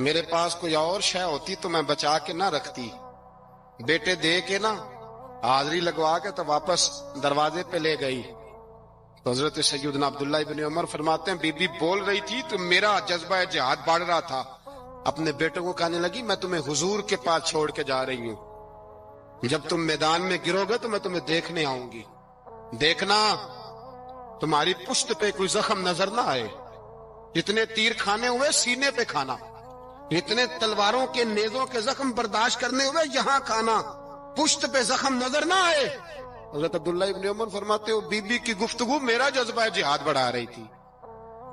میرے پاس کوئی اور شے ہوتی تو میں بچا کے نہ رکھتی، بیٹے دے کے نا حاضری لگوا کے تو واپس دروازے پہ لے گئی۔ تو حضرت سیدنا عبداللہ ابن عمر فرماتے ہیں بی بی بول رہی تھی تو میرا جذبہ جہاد بڑھ رہا تھا، اپنے بیٹوں کو کہنے لگی میں تمہیں حضور کے پاس چھوڑ کے جا رہی ہوں، جب تم میدان میں گرو گے تو میں تمہیں دیکھنے آؤں گی، دیکھنا تمہاری پشت پہ کوئی زخم نظر نہ آئے، جتنے تیر کھانے ہوئے سینے پہ کھانا، اتنے تلواروں کے نیزوں کے زخم برداشت کرنے ہوئے یہاں کھانا، پشت پہ زخم نظر نہ آئے۔ حضرت عبداللہ ابن عمر فرماتے ہو بی بی کی گفتگو میرا جذبہ جہاد بڑھا رہی تھی۔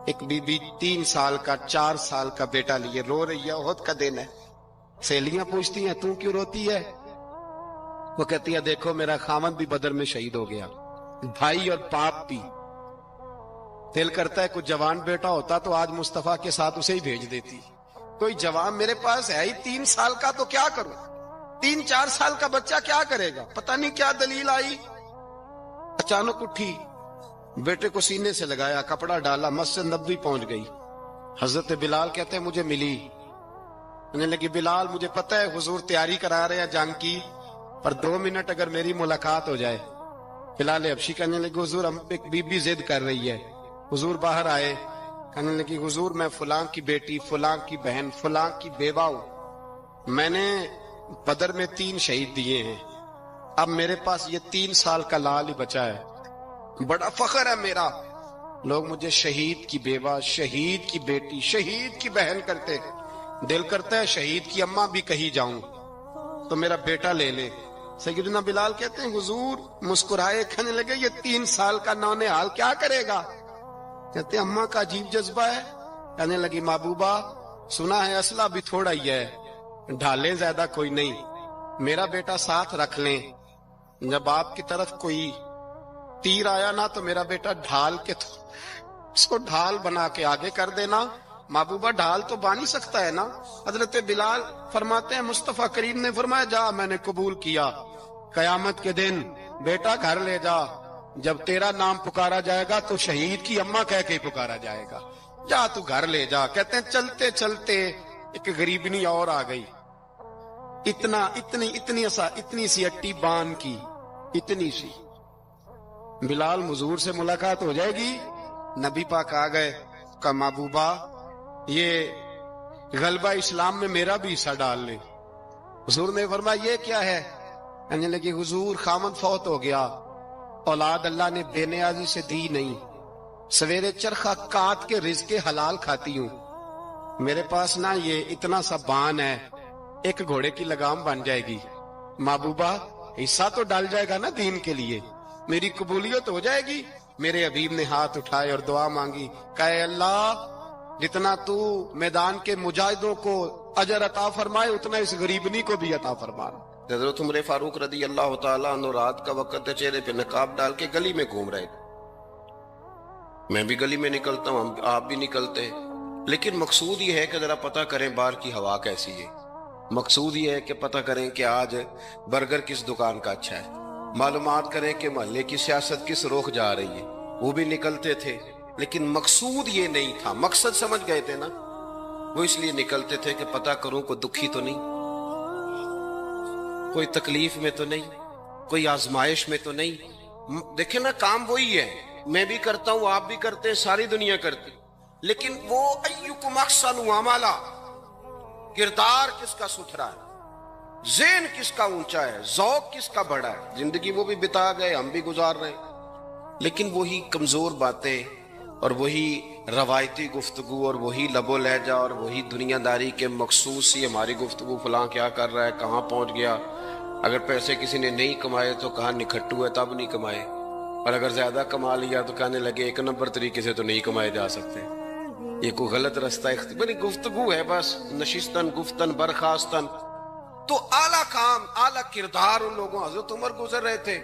ایک بی بی 3 سال کا 4 سال کا بیٹا لیے رو رہی ہے، احد کا دن ہے، سہیلیاں پوچھتی ہیں تو کیوں روتی ہے؟ وہ کہتی ہے دیکھو میرا خامد بھی بدر میں شہید ہو گیا، بھائی اور باپ بھی، دل کرتا ہے کوئی جوان بیٹا ہوتا تو آج مصطفیٰ کے ساتھ اسے ہی بھیج دیتی، کوئی جوان میرے پاس ہے ہی 3 سال کا تو کیا کروں، 3-4 سال کا بچہ کیا کرے گا؟ پتہ نہیں کیا دلیل آئی، اچانک اٹھی، بیٹے کو سینے سے لگایا، کپڑا ڈالا، مسجد نبوی پہنچ گئی۔ حضرت بلال کہتے ہیں مجھے ملی، کہنے لگی بلال مجھے پتہ ہے حضور تیاری کرا رہے ہیں جنگ کی، پر 2 منٹ اگر میری ملاقات ہو جائے۔ بلال حبشی کہنے لگے حضور ہم ایک بی بی ضد کر رہی ہے۔ حضور باہر آئے، کہنے لگی حضور میں فلاں کی بیٹی، فلاں کی بہن، فلاں کی بیوہ ہوں، میں نے بدر میں 3 شہید دیے ہیں، اب میرے پاس یہ 3 سال کا لال ہی بچا ہے، بڑا فخر ہے میرا، لوگ مجھے شہید کی بیوہ، شہید کی بیٹی، شہید کی بہن کرتے، دل کرتا ہے شہید کی اماں بھی کہیں جاؤں تو میرا بیٹا لے لے۔ سیدنا بلال کہتے ہیں حضور مسکرائے، کہنے لگے یہ 3 سال کا نونہال کیا کرے گا؟ کہتے ہیں اماں کا عجیب جذبہ ہے۔ کہنے لگی محبوبہ سنا ہے اسلحہ بھی تھوڑا ہی ہے، ڈھالیں زیادہ کوئی نہیں، میرا بیٹا ساتھ رکھ لیں، جب آپ کی طرف کوئی تیر آیا نا تو میرا بیٹا ڈھال کے اس کو ڈھال بنا کے آگے کر دینا۔ محبوبہ ڈھال تو بان ہی سکتا ہے نا۔ حضرت بلال فرماتے ہیں مصطفیٰ کریم نے فرمایا جا میں نے قبول کیا، قیامت کے دن بیٹا گھر لے جا، جب تیرا نام پکارا جائے گا تو شہید کی اماں کہہ کے پکارا جائے گا، جا تو گھر لے جا۔ کہتے ہیں چلتے چلتے ایک غریبنی اور آ گئی، اتنی سی اٹی بان کی، اتنی سی، بلال حضور سے ملاقات ہو جائے گی۔ نبی پاک آ گئے، کہا محبوبہ یہ غلبہ اسلام میں میرا بھی حصہ ڈال لے۔ حضور نے فرمایا یہ کیا ہے؟ کہنے لگی حضور خامد فوت ہو گیا، اولاد اللہ نے بے نیازی سے دی نہیں، سویرے چرخہ کاٹ کے رزق حلال کھاتی ہوں، میرے پاس نا یہ اتنا سا بان ہے، ایک گھوڑے کی لگام بن جائے گی، محبوبہ حصہ تو ڈال جائے گا نا دین کے لیے، میری قبولیت ہو جائے گی۔ میرے حبیب نے ہاتھ اٹھائے اور دعا مانگی، کہے اللہ جتنا تو میدان کے مجاہدوں کو اجر عطا فرمائے اتنا اس غریبنی کو بھی عطا فرمانا۔ حضرت عمر فاروق رضی اللہ تعالیٰ عنہ رات کا وقت چہرے پہ نقاب ڈال کے گلی میں گھوم رہے، میں بھی گلی میں نکلتا ہوں، آپ بھی نکلتے، لیکن مقصود یہ ہے کہ ذرا پتہ کریں باہر کی ہوا کیسی ہے، مقصود یہ ہے کہ پتہ کریں کہ آج برگر کس دکان کا اچھا ہے، معلومات کریں کہ محلے کی سیاست کس رخ جا رہی ہے۔ وہ بھی نکلتے تھے لیکن مقصود یہ نہیں تھا، مقصد سمجھ گئے تھے نا، وہ اس لیے نکلتے تھے کہ پتہ کروں کوئی دکھی تو نہیں، کوئی تکلیف میں تو نہیں، کوئی آزمائش میں تو نہیں۔ دیکھیں نا کام وہی ہے، میں بھی کرتا ہوں، آپ بھی کرتے ہیں، ساری دنیا کرتی، لیکن وہ ایکم احسن عملا، کردار کس کا ستھرا ہے، ذہن کس کا اونچا ہے، ذوق کس کا بڑا ہے۔ زندگی وہ بھی بتا گئے، ہم بھی گزار رہے ہیں، لیکن وہی کمزور باتیں اور وہی روایتی گفتگو اور وہی لب و لہجہ اور وہی دنیا داری کے مخصوص ہی ہماری گفتگو، فلاں کیا کر رہا ہے، کہاں پہنچ گیا، اگر پیسے کسی نے نہیں کمائے تو کہاں نکھٹو ہے تب نہیں کمائے، اور اگر زیادہ کما لیا تو کہنے لگے 1 نمبر طریقے سے تو نہیں کمائے جا سکتے، یہ کوئی غلط رستہ بڑی گفتگو ہے، بس نشستن گفتن برخاستن۔ تو اعلیٰ کام، اعلیٰ کردار ان لوگوں، حضرت عمر گزر رہے تھے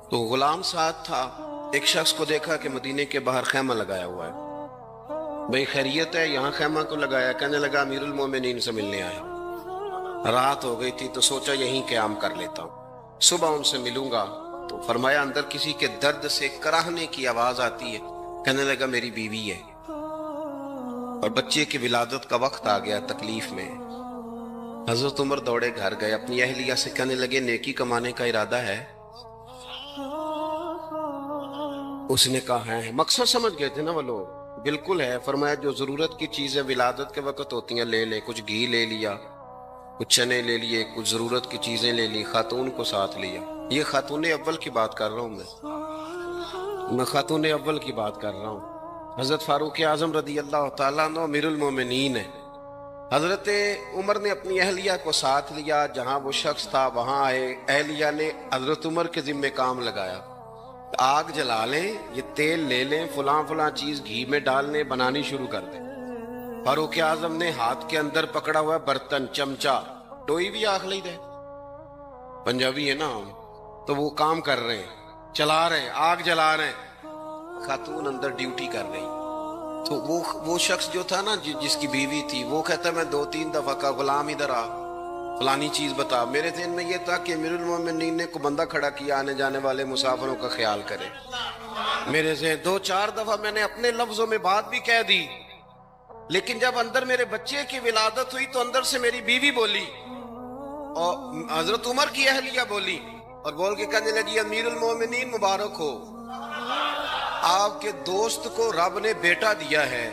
تو غلام ساتھ تھا، ایک شخص کو دیکھا کہ مدینے کے باہر خیمہ لگایا ہوا ہے، بھئی خیریت ہے یہاں خیمہ کو لگایا؟ کہنے لگا امیر المومنین سے ملنے آیا، رات ہو گئی تھی تو سوچا یہیں قیام کر لیتا ہوں، صبح ان سے ملوں گا۔ تو فرمایا اندر کسی کے درد سے کراہنے کی آواز آتی ہے، کہنے لگا میری بیوی ہے۔ اور بچے کی ولادت کا وقت آ گیا، تکلیف میں حضرت عمر دوڑے گھر گئے، اپنی اہلیہ سے کہنے لگے نیکی کمانے کا ارادہ ہے؟ اس نے کہا ہے۔ مقصد سمجھ گئے تھے نا وہ لوگ، بالکل ہے۔ فرمایا جو ضرورت کی چیزیں ولادت کے وقت ہوتی ہیں لے لے، کچھ گھی لے لیا، کچھ چنے لے لیے، کچھ ضرورت کی چیزیں لے لی، خاتون کو ساتھ لیا۔ یہ خاتون اول کی بات کر رہا ہوں میں خاتون اول کی بات کر رہا ہوں۔ حضرت فاروق اعظم رضی اللہ تعالیٰ عنہ امیر المومنین ہے۔ حضرت عمر نے اپنی اہلیہ کو ساتھ لیا، جہاں وہ شخص تھا وہاں آئے، اہلیہ نے حضرت عمر کے ذمہ کام لگایا، آگ جلا لیں، یہ تیل لے لیں، فلاں فلاں چیز گھی میں ڈال لیں، بنانی شروع کر دیں۔ فاروق اعظم نے ہاتھ کے اندر پکڑا ہوا برتن، چمچہ، ڈوئی بھی آخ لی دے، پنجابی ہے نا، تو وہ کام کر رہے ہیں، چلا رہے ہیں، آگ جلا رہے ہیں، خاتون اندر ڈیوٹی کر رہی۔ تو وہ شخص جو تھا نا جس کی بیوی تھی، وہ کہتا میں 2-3 دفعہ کا غلام ادھر آ، فلانی چیز بتا۔ میرے ذہن میں یہ تھا کہ امیر المومنین نے کو بندہ کھڑا کیا آنے جانے والے مسافروں کا خیال کرے۔ میرے ذہن 2-4 دفعہ میں نے اپنے لفظوں میں بات بھی کہہ دی، لیکن جب اندر میرے بچے کی ولادت ہوئی تو اندر سے میری بیوی بولی اور حضرت عمر کی اہلیہ بولی اور بول کے کہنے لگی امیر المومنین مبارک ہو، آپ کے دوست کو رب نے بیٹا دیا ہے۔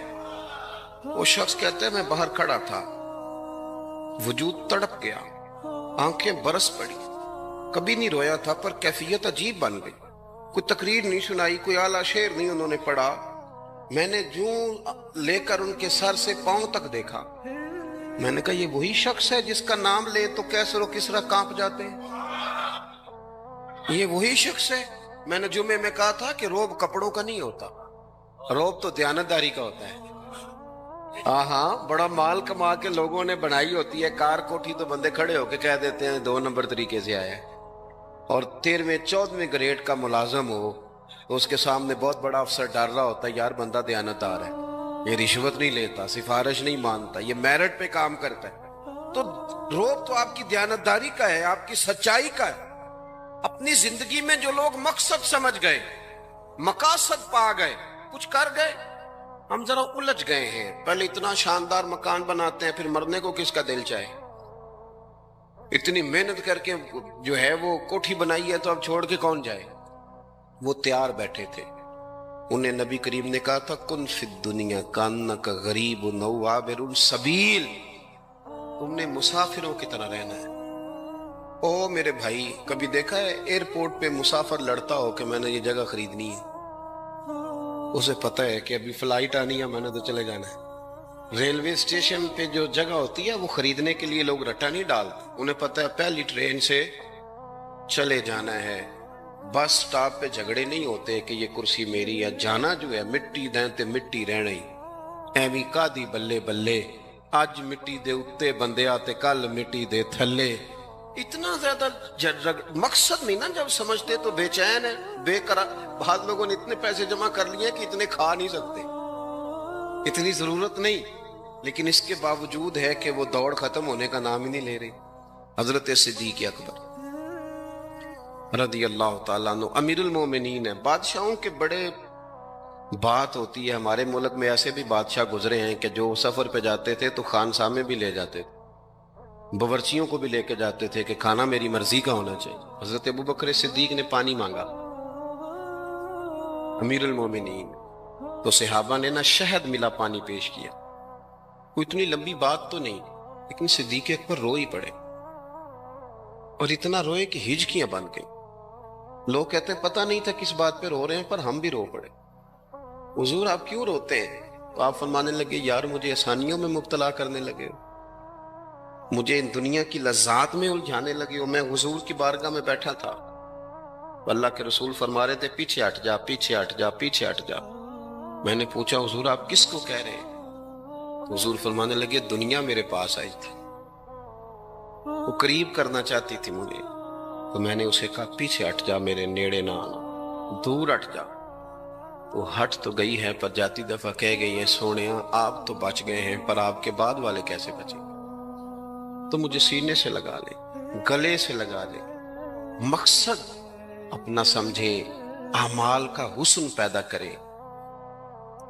وہ شخص کہتا ہے میں باہر کھڑا تھا، وجود تڑپ گیا، آنکھیں برس پڑی، کبھی نہیں رویا تھا پر کیفیت عجیب بن گئی، کوئی تقریر نہیں سنائی، کوئی اعلیٰ شعر نہیں انہوں نے پڑھا، میں نے جوں لے کر ان کے سر سے پاؤں تک دیکھا، میں نے کہا یہ وہی شخص ہے جس کا نام لے تو کیسر و کسرا کانپ جاتے ہیں، یہ وہی شخص ہے۔ میں نے جمعے میں کہا تھا کہ روب کپڑوں کا نہیں ہوتا، روب تو دیانتداری کا ہوتا ہے۔ ہاں بڑا مال کما کے لوگوں نے بنائی ہوتی ہے کار کوٹھی، تو بندے کھڑے ہو کے کہہ دیتے ہیں 2 نمبر طریقے سے آیا ہے، اور 13ویں-14ویں گریڈ کا ملازم ہو تو اس کے سامنے بہت بڑا افسر ڈر رہا ہوتا ہے یار بندہ دیانتدار ہے، یہ رشوت نہیں لیتا، سفارش نہیں مانتا، یہ میرٹ پہ کام کرتا ہے۔ تو روب تو آپ کی دیانتداری کا ہے، آپ کی سچائی کا ہے۔ اپنی زندگی میں جو لوگ مقصد سمجھ گئے، مقاصد پا گئے، کچھ کر گئے، ہم ذرا الجھ گئے ہیں۔ پہلے اتنا شاندار مکان بناتے ہیں، پھر مرنے کو کس کا دل چاہے؟ اتنی محنت کر کے جو ہے وہ کوٹھی بنائی ہے تو اب چھوڑ کے کون جائے؟ وہ تیار بیٹھے تھے، انہیں نبی کریم نے کہا تھا کن فی الدنیا کانک غریب نو عابر السبیل، تم نے مسافروں کی طرح رہنا ہے۔ او میرے بھائی، کبھی دیکھا ہے ایئرپورٹ پہ مسافر لڑتا ہو کہ میں نے یہ جگہ خریدنی ہے؟ اسے پتہ ہے کہ ابھی فلائٹ آنی ہے، میں نے تو چلے جانا ہے۔ ریلوے اسٹیشن پہ جو جگہ ہوتی ہے وہ خریدنے کے لیے لوگ رٹا نہیں ڈالتے، انہیں پتہ ہے پہلی ٹرین سے چلے جانا ہے۔ بس سٹاپ پہ جھگڑے نہیں ہوتے کہ یہ کرسی میری ہے، جانا جو ہے مٹی دیں تے مٹی رہنا ہی، ایویں کادی بلے بلے، اج مٹی دے اتے بندے آتے کل مٹی دے تھلے۔ اتنا زیادہ مقصد نہیں نا جب سمجھتے تو بے چین ہے، بے قرار۔ بعض لوگوں نے اتنے پیسے جمع کر لیے کہ اتنے کھا نہیں سکتے، اتنی ضرورت نہیں، لیکن اس کے باوجود ہے کہ وہ دوڑ ختم ہونے کا نام ہی نہیں لے رہی۔ حضرت صدیق اکبر رضی اللہ تعالیٰ عنہ امیر المومنین ہے۔ بادشاہوں کے بڑے بات ہوتی ہے، ہمارے ملک میں ایسے بھی بادشاہ گزرے ہیں کہ جو سفر پہ جاتے تھے تو خانسامے بھی لے جاتے تھے، باورچیوں کو بھی لے کے جاتے تھے کہ کھانا میری مرضی کا ہونا چاہیے۔ حضرت ابوبکر صدیق نے پانی مانگا، امیر المومنین، تو صحابہ نے نا شہد ملا پانی پیش کیا۔ کوئی اتنی لمبی بات تو نہیں، لیکن صدیق اکبر رو ہی پڑے، اور اتنا روئے کہ ہجکیاں بن گئیں۔ لوگ کہتے ہیں پتہ نہیں تھا کس بات پہ رو رہے ہیں، پر ہم بھی رو پڑے۔ حضور آپ کیوں روتے ہیں؟ تو آپ فرمانے لگے یار مجھے آسانیوں میں مبتلا کرنے لگے ہو، مجھے ان دنیا کی لذات میں الجھانے لگے ہو۔ میں حضور کی بارگاہ میں بیٹھا تھا، اللہ کے رسول فرما رہے تھے پیچھے ہٹ جا، پیچھے ہٹ جا، پیچھے ہٹ جا۔ میں نے پوچھا حضور آپ کس کو کہہ رہے ہیں؟ حضور فرمانے لگے دنیا میرے پاس آئی تھی، وہ قریب کرنا چاہتی تھی مجھے، تو میں نے اسے کہا پیچھے ہٹ جا، میرے نیڑے نہ آنا، دور ہٹ جا۔ وہ ہٹ تو گئی ہے، پر جاتی دفعہ کہہ گئی ہے سونیا آپ تو بچ گئے ہیں، پر آپ کے بعد والے کیسے بچیں؟ تو مجھے سینے سے لگا لے، گلے سے لگا لے، مقصد اپنا سمجھے، اعمال کا حسن پیدا کرے،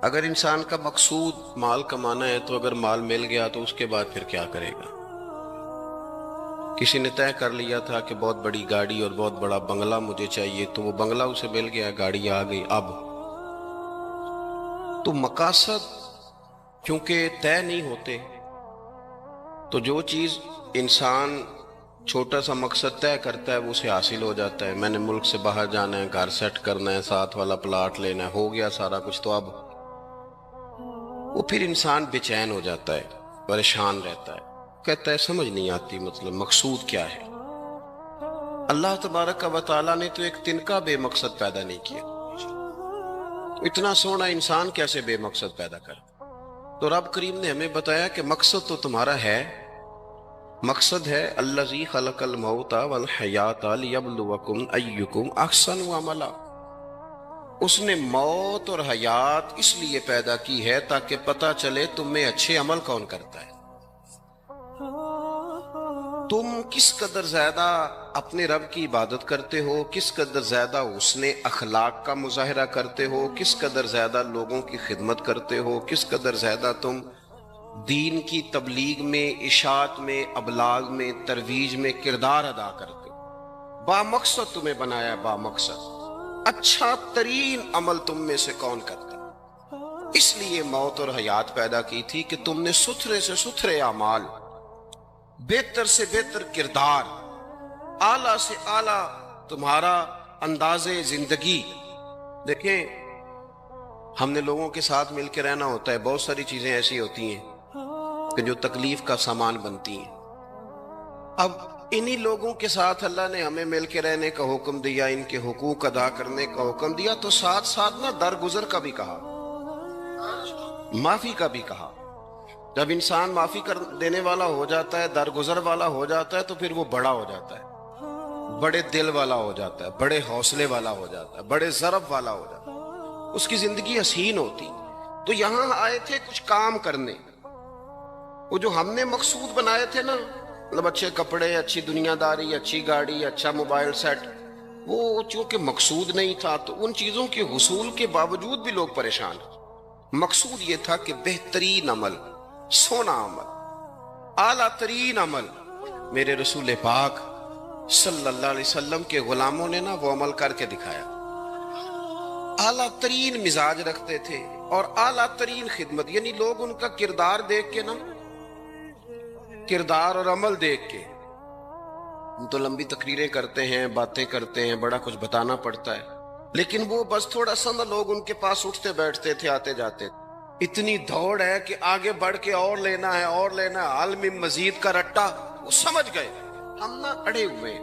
اگر انسان کا مقصود مال کمانا ہے تو اگر مال مل گیا تو اس کے بعد پھر کیا کرے گا؟ کسی نے طے کر لیا تھا کہ بہت بڑی گاڑی اور بہت بڑا بنگلہ مجھے چاہیے، تو وہ بنگلہ اسے مل گیا، گاڑی آ گئی۔ اب تو مقاصد کیونکہ طے نہیں ہوتے، تو جو چیز انسان چھوٹا سا مقصد طے کرتا ہے وہ اسے حاصل ہو جاتا ہے۔ میں نے ملک سے باہر جانا ہے، گھر سیٹ کرنا ہے، ساتھ والا پلاٹ لینا ہے، ہو گیا سارا کچھ، تو اب وہ پھر انسان بے چین ہو جاتا ہے، پریشان رہتا ہے، کہتا ہے سمجھ نہیں آتی مطلب مقصود کیا ہے۔ اللہ تبارک و تعالیٰ نے تو ایک تنکا بے مقصد پیدا نہیں کیا، اتنا سونا انسان کیسے بے مقصد پیدا کر؟ تو رب کریم نے ہمیں بتایا کہ مقصد تو تمہارا ہے، مقصد ہے الذی خلق الموت والحیات لیبلوکم ایکم احسن عملا۔ اس نے موت اور حیات اس لیے پیدا کی ہے تاکہ پتہ چلے تم میں اچھے عمل کون کرتا ہے، تم کس قدر زیادہ اپنے رب کی عبادت کرتے ہو، کس قدر زیادہ حسن اخلاق کا مظاہرہ کرتے ہو، کس قدر زیادہ لوگوں کی خدمت کرتے ہو، کس قدر زیادہ تم دین کی تبلیغ میں، اشاعت میں، ابلاغ میں، ترویج میں کردار ادا کرتے ہو۔ با مقصد تمہیں بنایا، با مقصد اچھا ترین عمل تم میں سے کون کرتا ہے، اس لیے موت اور حیات پیدا کی تھی کہ تم نے ستھرے سے ستھرے اعمال، بہتر سے بہتر کردار، اعلیٰ سے اعلیٰ تمہارا انداز زندگی۔ دیکھیں ہم نے لوگوں کے ساتھ مل کے رہنا ہوتا ہے، بہت ساری چیزیں ایسی ہوتی ہیں کہ جو تکلیف کا سامان بنتی ہیں۔ اب انہی لوگوں کے ساتھ اللہ نے ہمیں مل کے رہنے کا حکم دیا، ان کے حقوق ادا کرنے کا حکم دیا، تو ساتھ ساتھ نہ درگزر کا بھی کہا، معافی کا بھی کہا۔ جب انسان معافی کر دینے والا ہو جاتا ہے، درگزر والا ہو جاتا ہے، تو پھر وہ بڑا ہو جاتا ہے، بڑے دل والا ہو جاتا ہے، بڑے حوصلے والا ہو جاتا ہے، بڑے ضرب والا ہو جاتا ہے، اس کی زندگی حسین ہوتی۔ تو یہاں آئے تھے کچھ کام کرنے، وہ جو ہم نے مقصود بنائے تھے نا، مطلب اچھے کپڑے، اچھی دنیا داری، اچھی گاڑی، اچھا موبائل سیٹ، وہ چونکہ مقصود نہیں تھا تو ان چیزوں کے حصول کے باوجود بھی لوگ پریشان ہیں۔ مقصود یہ تھا کہ بہترین عمل، سونا عمل، اعلیٰ ترین عمل میرے رسول پاک صلی اللہ علیہ وسلم کے غلاموں نے نا وہ عمل کر کے دکھایا۔ اعلیٰ ترین مزاج رکھتے تھے اور اعلیٰ ترین خدمت، یعنی لوگ ان کا کردار دیکھ کے نا، کردار اور عمل دیکھ کے، ہم تو لمبی تقریریں کرتے ہیں، باتیں کرتے ہیں، بڑا کچھ بتانا پڑتا ہے، لیکن وہ بس تھوڑا سا نا لوگ ان کے پاس اٹھتے بیٹھتے تھے، آتے جاتے تھے۔ اتنی دوڑ ہے کہ آگے بڑھ کے اور لینا ہے، اور لینا ہے، عالم مزید کا رٹا، وہ سمجھ گئے، ہم نہ اڑے ہوئے۔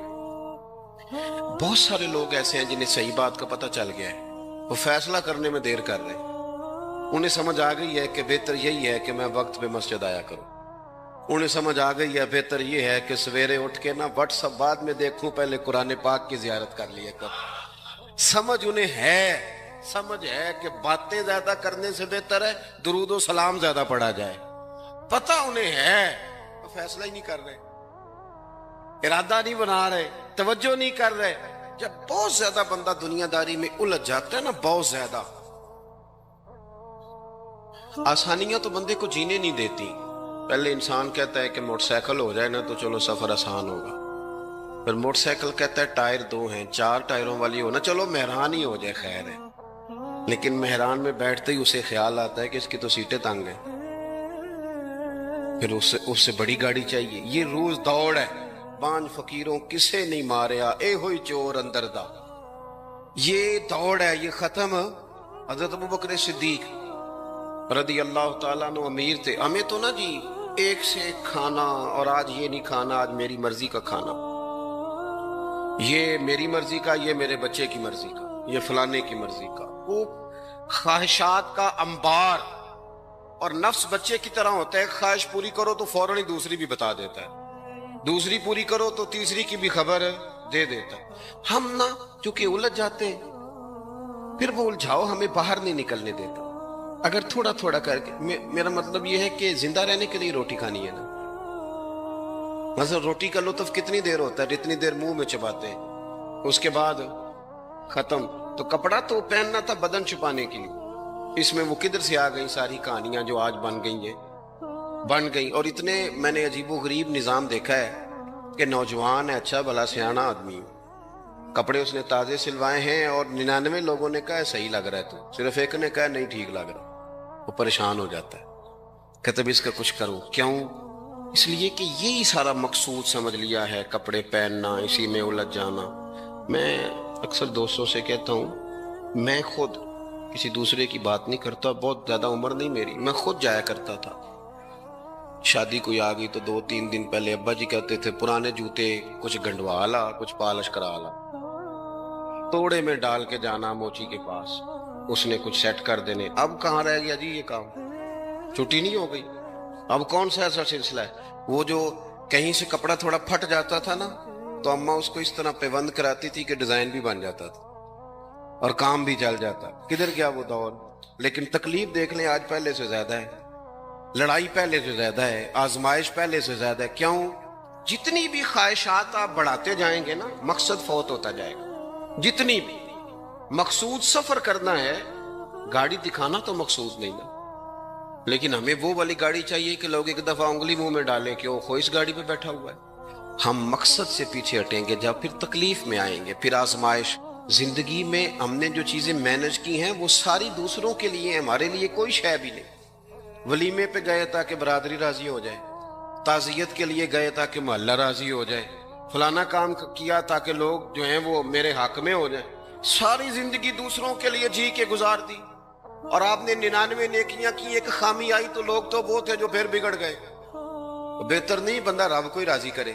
بہت سارے لوگ ایسے ہیں جنہیں صحیح بات کا پتہ چل گیا ہے، وہ فیصلہ کرنے میں دیر کر رہے ہیں، انہیں سمجھ آ گئی ہے کہ بہتر یہی ہے کہ میں وقت پہ مسجد آیا کروں، انہیں سمجھ آ گئی ہے بہتر یہ ہے کہ سویرے اٹھ کے نا واٹس ایپ بعد میں دیکھوں، پہلے قرآن پاک کی زیارت کر لیا کر۔ سمجھ انہیں ہے، سمجھ ہے کہ باتیں زیادہ کرنے سے بہتر ہے درود و سلام زیادہ پڑھا جائے، پتہ انہیں ہے، وہ فیصلہ ہی نہیں کر رہے، ارادہ نہیں بنا رہے، توجہ نہیں کر رہے۔ جب بہت زیادہ بندہ دنیا داری میں الجھ جاتا ہے نا، بہت زیادہ، آسانیاں تو بندے کو جینے نہیں دیتی۔ پہلے انسان کہتا ہے کہ موٹر سائیکل ہو جائے نا تو چلو سفر آسان ہوگا، پھر موٹر سائیکل کہتا ہے ٹائر 2 ہیں، 4 ٹائروں والی ہونا، چلو مہران ہی ہو جائے خیر ہے، لیکن مہران میں بیٹھتے ہی اسے خیال آتا ہے کہ اس کی تو سیٹیں تنگ ہیں، پھر اس سے بڑی گاڑی چاہیے۔ یہ روز دوڑ ہے، پانچ فقیروں کسے نہیں ماریا، اے ہوئی چور اندر دا، یہ دوڑ ہے، یہ ختم۔ حضرت ابوبکر صدیق رضی اللہ تعالیٰ عنہ امیر تھے، ہمیں تو نا جی ایک سے ایک کھانا، اور آج یہ نہیں کھانا، آج میری مرضی کا کھانا، یہ میری مرضی کا، یہ میرے بچے کی مرضی کا، یہ فلانے کی مرضی کا، وہ خواہشات کا انبار، اور نفس بچے کی طرح ہوتا ہے، خواہش پوری کرو تو فوراً ہی دوسری بھی بتا دیتا ہے، دوسری پوری کرو تو تیسری کی بھی خبر دے دیتا ہے۔ ہم نا چونکہ الجھ جاتے ہیں، پھر وہ الجھاؤ ہمیں باہر نہیں نکلنے دیتا۔ اگر تھوڑا تھوڑا کر کے، میرا مطلب یہ ہے کہ زندہ رہنے کے لیے روٹی کھانی ہے نا، مثلا روٹی کا لطف کتنی دیر ہوتا ہے، جتنی دیر منہ میں چباتے ہیں، اس کے بعد ختم۔ تو کپڑا تو پہننا تھا بدن چھپانے کے لیے، اس میں وہ کدھر سے آ گئی ساری کہانیاں جو آج بن گئی ہیں، بن گئی. اور اتنے میں نے عجیب و غریب نظام دیکھا ہے کہ نوجوان ہے، اچھا بھلا سیاںا آدمی، کپڑے اس نے تازے سلوائے ہیں اور 99 لوگوں نے کہا ہے صحیح لگ رہا ہے، تو صرف ایک نے کہا نہیں ٹھیک لگ رہا. وہ پریشان ہو جاتا ہے، کہتے بھی اس کا کچھ کروں. کیوں؟ اس لیے کہ یہی سارا مقصود سمجھ لیا ہے، کپڑے پہننا، اسی میں الجھ جانا. میں اکثر دوستوں سے کہتا ہوں، میں خود کسی دوسرے کی بات نہیں کرتا، بہت زیادہ عمر نہیں میری، میں خود جایا کرتا تھا. شادی کوئی آ گئی تو 2-3 دن پہلے ابا جی کہتے تھے پرانے جوتے کچھ گنڈوا لا، کچھ پالش کرا لا، توڑے میں ڈال کے جانا موچی کے پاس، اس نے کچھ سیٹ کر دینے. اب کہاں رہ گیا جی یہ کام؟ چھٹی نہیں ہو گئی. اب کون سا ایسا سلسلہ ہے؟ وہ جو کہیں سے کپڑا تھوڑا پھٹ جاتا تھا نا، تو اماں اس کو اس طرح پیوند کراتی تھی کہ ڈیزائن بھی بن جاتا تھا اور کام بھی چل جاتا. کدھر گیا وہ دور؟ لیکن تکلیف دیکھ لیں آج پہلے سے زیادہ ہے، لڑائی پہلے سے زیادہ ہے، آزمائش پہلے سے زیادہ ہے. کیوں؟ جتنی بھی خواہشات آپ بڑھاتے جائیں گے نا، مقصد فوت ہوتا جائے گا. جتنی بھی مقصود سفر کرنا ہے، گاڑی دکھانا تو مقصود نہیں نا، لیکن ہمیں وہ والی گاڑی چاہیے کہ لوگ ایک دفعہ انگلی منہ میں ڈالیں کہ وہ خو اس گاڑی پہ بیٹھا ہوا ہے. ہم مقصد سے پیچھے ہٹیں گے جب پھر تکلیف میں آئیں گے، پھر آزمائش. زندگی میں ہم نے جو چیزیں مینج کی ہیں وہ ساری دوسروں کے لیے، ہمارے لیے کوئی شے بھی نہیں. ولیمے پہ گئے تاکہ برادری راضی ہو جائے، تعزیت کے لیے گئے تاکہ محلہ راضی ہو جائے، فلانا کام کیا تاکہ لوگ جو ہیں وہ میرے حق میں ہو جائیں. ساری زندگی دوسروں کے لیے جی کے گزار دی، اور آپ نے 99 نیکیاں کی، ایک خامی آئی تو لوگ تو وہ تھے جو پھر بگڑ گئے. بہتر نہیں بندہ رب کو ہی راضی کرے.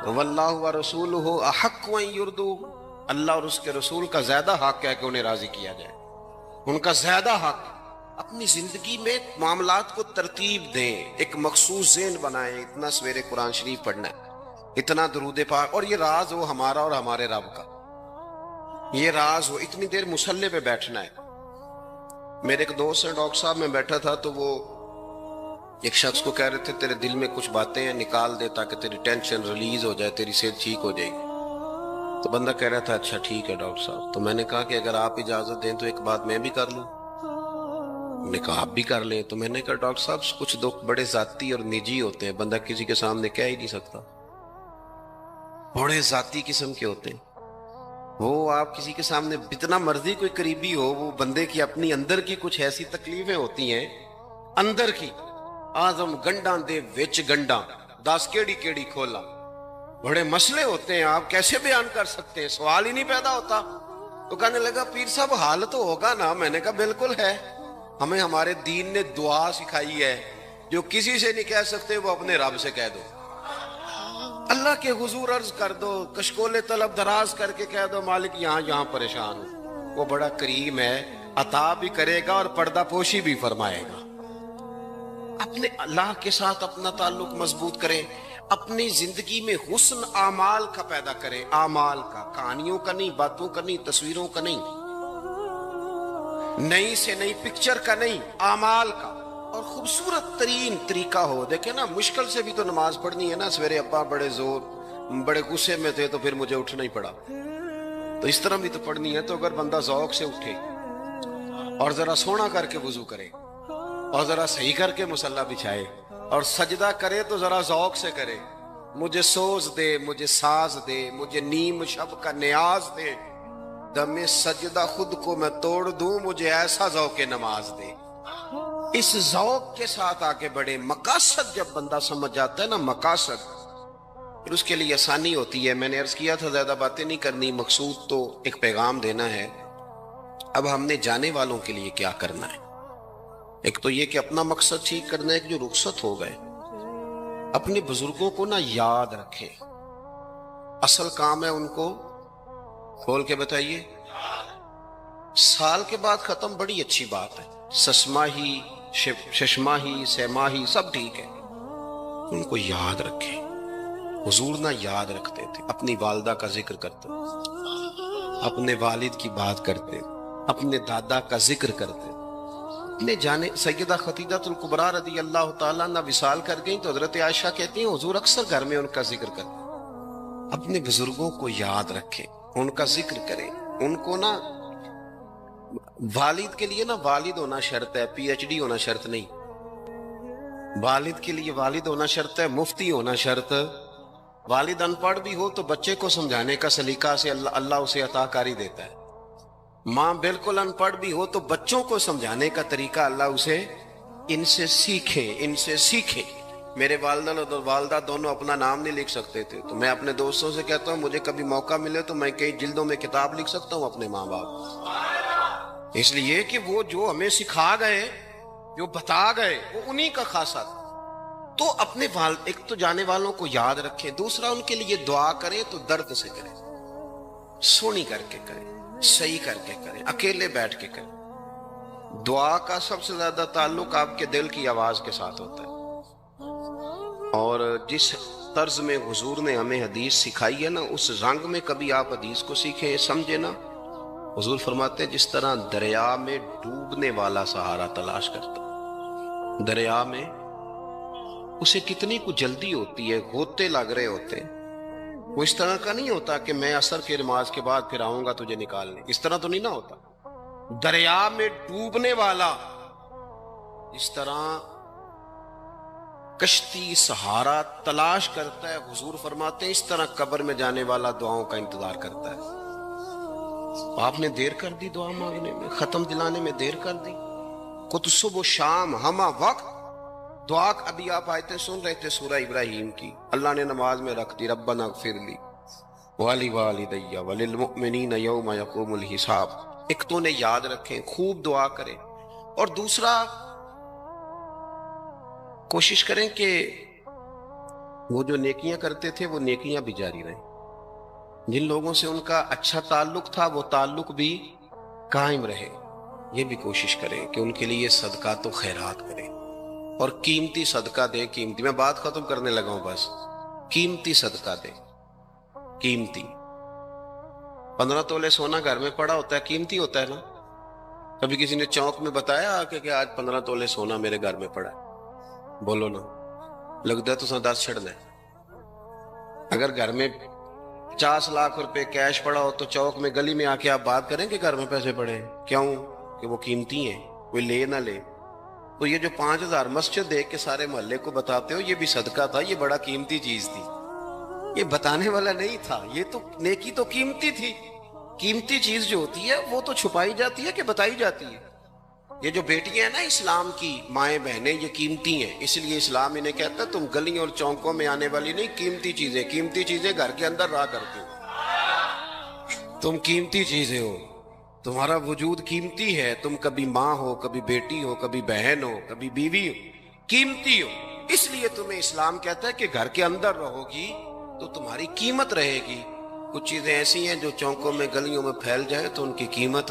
واللہ ورسولہ احق ان یرضوہ، اللہ اور اس کے رسول کا زیادہ حق ہے کہ انہیں راضی کیا جائے، ان کا زیادہ حق. اپنی زندگی میں معاملات کو ترتیب دیں، ایک مخصوص ذہن بنائیں. اتنا سویرے قرآن شریف پڑھنا ہے، اتنا درود پاک، اور یہ راز ہو ہمارا اور ہمارے رب کا، یہ راز ہو. اتنی دیر مصلی پہ بیٹھنا ہے. میرے ایک دوست ہے ڈاکٹر صاحب، میں بیٹھا تھا تو وہ ایک شخص کو کہہ رہے تھے تیرے دل میں کچھ باتیں ہیں، نکال دے تاکہ تیری ٹینشن ریلیز ہو جائے، تیری صحت ٹھیک ہو جائے گی. تو بندہ کہہ رہا تھا اچھا ٹھیک ہے ڈاکٹر صاحب. تو میں نے کہا کہ اگر آپ اجازت دیں تو ایک بات میں بھی کر لوں. نے کہا آپ بھی کر لیں. تو میں نے کہا ڈاکٹر صاحب کچھ دکھ بڑے ذاتی اور نجی ہوتے ہیں، بندہ کسی کے سامنے کہہ ہی نہیں سکتا، بڑے ذاتی قسم کے ہوتے ہیں. وہ آپ کسی کے سامنے جتنا مرضی کوئی قریبی ہو، وہ بندے کی اپنی اندر کی کچھ ایسی تکلیفیں ہوتی ہیں اندر کی. آزم گنڈاں دے وچ گنڈاں 10 کیڑی کیڑی کھولا، بڑے مسئلے ہوتے ہیں، آپ کیسے بیان کر سکتے ہیں؟ سوال ہی نہیں پیدا ہوتا. تو کہنے لگا پیر صاحب حال تو ہوگا نا. میں نے کہا بالکل ہے. ہمیں ہمارے دین نے دعا سکھائی ہے، جو کسی سے نہیں کہہ سکتے وہ اپنے رب سے کہہ دو. اللہ کے حضور عرض کر دو، کشکول طلب دراز کر کے کہہ دو مالک یہاں پریشان ہوں. وہ بڑا کریم ہے، عطا بھی کرے گا اور پردہ پوشی بھی فرمائے گا. اپنے اللہ کے ساتھ اپنا تعلق مضبوط کریں، اپنی زندگی میں حسن اعمال کا پیدا کریں. اعمال کا، کہانیوں کا نہیں، باتوں کا نہیں، تصویروں کا نہیں، نئی سے نئی پکچر کا نہیں، اعمال کا. اور خوبصورت ترین طریقہ ہو. دیکھیں نا، مشکل سے بھی تو نماز پڑھنی ہے نا. سویرے ابا بڑے غصے میں تھے تو پھر مجھے اٹھنا ہی پڑا، تو اس طرح بھی تو پڑھنی ہے. تو اگر بندہ ذوق سے اٹھے اور ذرا سونا کر کے وضو کرے اور ذرا صحیح کر کے مصلی بچھائے اور سجدہ کرے تو ذرا ذوق سے کرے. مجھے سوز دے، مجھے ساز دے، مجھے نیم شب کا نیاز دے، دم سجدہ خود کو میں توڑ دوں، مجھے ایسا ذوق نماز دے. اس ذوق کے ساتھ آگے بڑھے. مقاصد جب بندہ سمجھ جاتا ہے نا، مقاصد، پھر اس کے لیے آسانی ہوتی ہے. میں نے عرض کیا تھا زیادہ باتیں نہیں کرنی، مقصود تو ایک پیغام دینا ہے. اب ہم نے جانے والوں کے لیے کیا کرنا ہے؟ ایک تو یہ کہ اپنا مقصد ٹھیک کرنا ہے کہ جو رخصت ہو گئے، اپنے بزرگوں کو نا یاد رکھیں. اصل کام ہے ان کو کھول کے بتائیے. سال کے بعد ختم، بڑی اچھی بات ہے، سسماہی ششماہی سیماہی سب ٹھیک ہے، ان کو یاد رکھیں. حضور نہ یاد رکھتے تھے، اپنی والدہ کا ذکر کرتے، اپنے والد کی بات کرتے، اپنے دادا کا ذکر کرتے. اپنے جانے سیدہ خدیجہ الکبریٰ رضی اللہ تعالیٰ عنہ وصال کر گئیں تو حضرت عائشہ کہتی ہیں حضور اکثر گھر میں ان کا ذکر کرتے. اپنے بزرگوں کو یاد رکھیں، ان کا ذکر کریں. ان کو نا والد کے لیے نا والد ہونا شرط ہے، پی ایچ ڈی ہونا شرط نہیں. والد کے لیے والد ہونا شرط ہے، مفتی ہونا شرط. والد ان پڑھ بھی ہو تو بچے کو سمجھانے کا سلیقہ سے اللہ اسے عطا کاری دیتا ہے. ماں بالکل ان پڑھ بھی ہو تو بچوں کو سمجھانے کا طریقہ اللہ اسے ان سے سیکھیں. میرے والدہ اور والدہ دونوں اپنا نام نہیں لکھ سکتے تھے، تو میں اپنے دوستوں سے کہتا ہوں مجھے کبھی موقع ملے تو میں کئی جلدوں میں کتاب لکھ سکتا ہوں اپنے ماں باپ. اس لیے کہ وہ جو ہمیں سکھا گئے، جو بتا گئے، وہ انہی کا خاصہ تھا. تو اپنے ایک تو جانے والوں کو یاد رکھیں، دوسرا ان کے لیے دعا کریں تو درد سے کریں، سونی کر کے کریں، صحیح کر کے کریں، اکیلے بیٹھ کے کریں. دعا کا سب سے زیادہ تعلق آپ کے دل کی آواز کے ساتھ ہوتا ہے. اور جس طرز میں حضور نے ہمیں حدیث سکھائی ہے نا، اس رنگ میں کبھی آپ حدیث کو سیکھیں، سمجھے نا. حضور فرماتے ہیں جس طرح دریا میں ڈوبنے والا سہارا تلاش کرتا، دریا میں اسے کتنی کو جلدی ہوتی ہے، غوطے لگ رہے ہوتے ہیں. وہ اس طرح کا نہیں ہوتا کہ میں عصر کی نماز کے بعد پھر آؤں گا تجھے نکالنے، اس طرح تو نہیں نہ ہوتا. دریا میں ڈوبنے والا اس طرح کشتی سہارا تلاش کرتا ہے، حضور فرماتے ہیں اس طرح قبر میں جانے والا دعاؤں کا انتظار کرتا ہے. آپ نے دیر کر دی دعا مانگنے میں، ختم دلانے میں دیر کر دی. خود صبح و شام ہمہ وقت دعا. ابھی آپ آیتیں سن رہے تھے سورہ ابراہیم کی، اللہ نے نماز میں رکھ دی ربنا اغفر لی ولی وللمؤمنین یوم یقوم الحساب. ایک تو نے یاد رکھیں، خوب دعا کریں، اور دوسرا کوشش کریں کہ وہ جو نیکیاں کرتے تھے وہ نیکیاں بھی جاری رہیں. جن لوگوں سے ان کا اچھا تعلق تھا وہ تعلق بھی قائم رہے. یہ بھی کوشش کریں کہ ان کے لیے صدقات و خیرات کریں، اور قیمتی صدقہ دیں. قیمتی، میں بات ختم کرنے لگا ہوں بس. قیمتی صدقہ دیں، قیمتی. 15 تولے سونا گھر میں پڑا ہوتا ہے، قیمتی ہوتا ہے نا. کبھی کسی نے چوک میں بتایا کہ آج 15 تولے سونا میرے گھر میں پڑا ہے؟ بولو نا، لگتا ہے تو 10 چھڑنا ہے. اگر گھر میں 50 لاکھ روپے کیش پڑا ہو تو چوک میں گلی میں آ کے آپ بات کریں کہ گھر میں پیسے پڑے ہیں؟ کیوں؟ کہ وہ قیمتی ہیں، کوئی لے نہ لے. تو یہ جو 5000 مسجد دیکھ کے سارے محلے کو بتاتے ہو یہ بھی صدقہ تھا، یہ بڑا قیمتی چیز تھی. یہ بتانے والا نہیں تھا، یہ تو نیکی تو قیمتی تھی. قیمتی چیز جو ہوتی ہے وہ تو چھپائی جاتی ہے کہ بتائی جاتی ہے. یہ جو بیٹیاں ہیں نا اسلام کی، مائیں بہنیں، یہ قیمتی ہیں. اس لیے اسلام انہیں کہتا ہے تم گلیوں اور چوکوں میں آنے والی نہیں، قیمتی چیزیں گھر کے اندر رہا کرتی ہو. تم قیمتی چیزیں ہو، تمہارا وجود قیمتی ہے. تم کبھی ماں ہو، کبھی بیٹی ہو، کبھی بہن ہو، کبھی بیوی ہو، قیمتی ہو. اس لیے تمہیں اسلام کہتا ہے کہ گھر کے اندر رہو گی تو تمہاری قیمت رہے گی. کچھ چیزیں ایسی ہیں جو چوکوں میں گلیوں میں پھیل جائیں تو ان کی قیمت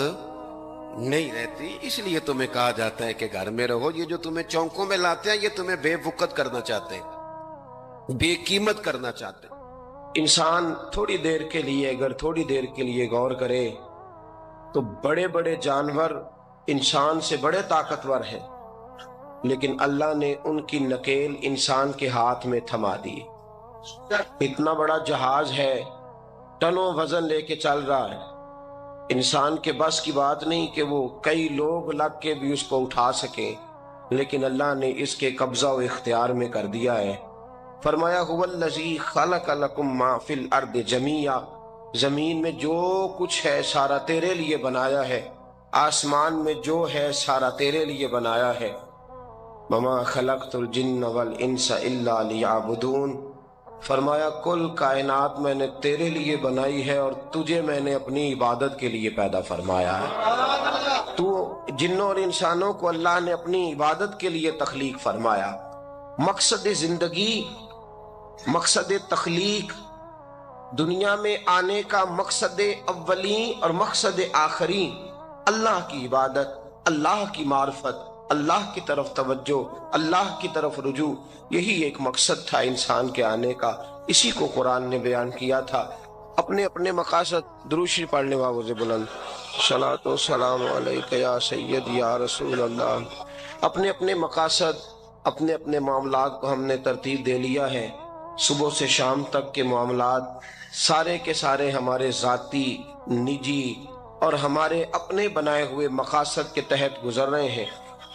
نہیں رہتی. اس لیے تمہیں کہا جاتا ہے کہ گھر میں رہو. یہ جو تمہیں چوکوں میں لاتے ہیں یہ تمہیں بے وقت کرنا چاہتے ہیں، بے قیمت کرنا چاہتے ہیں. انسان تھوڑی دیر کے لیے، اگر تھوڑی دیر کے لیے غور کرے تو بڑے بڑے جانور انسان سے بڑے طاقتور ہیں، لیکن اللہ نے ان کی نکیل انسان کے ہاتھ میں تھما دی. اتنا بڑا جہاز ہے، ٹنوں وزن لے کے چل رہا ہے. انسان کے بس کی بات نہیں کہ وہ کئی لوگ لگ کے بھی اس کو اٹھا سکیں، لیکن اللہ نے اس کے قبضہ و اختیار میں کر دیا ہے. فرمایا هو الذی خلق لکم ما فی الارض جمیعا، زمین میں جو کچھ ہے سارا تیرے لیے بنایا ہے، آسمان میں جو ہے سارا تیرے لیے بنایا ہے. وما خلقت الجن والانس الا لیعبدون، فرمایا کل کائنات میں نے تیرے لیے بنائی ہے اور تجھے میں نے اپنی عبادت کے لیے پیدا فرمایا ہے. تو جنوں اور انسانوں کو اللہ نے اپنی عبادت کے لیے تخلیق فرمایا. مقصد زندگی، مقصد تخلیق، دنیا میں آنے کا مقصد اولین اور مقصد آخری اللہ کی عبادت، اللہ کی معرفت، اللہ کی طرف توجہ، اللہ کی طرف رجوع. یہی ایک مقصد تھا انسان کے آنے کا. اسی کو قرآن نے بیان کیا تھا. اپنے اپنے مقاصد، درود شریف پڑھنے والوں سے بلند صلاۃ و سلام علیک یا سید یا رسول اللہ. اپنے اپنے مقاصد، اپنے اپنے معاملات کو ہم نے ترتیب دے لیا ہے. صبح سے شام تک کے معاملات سارے کے سارے ہمارے ذاتی، نجی، اور ہمارے اپنے بنائے ہوئے مقاصد کے تحت گزر رہے ہیں۔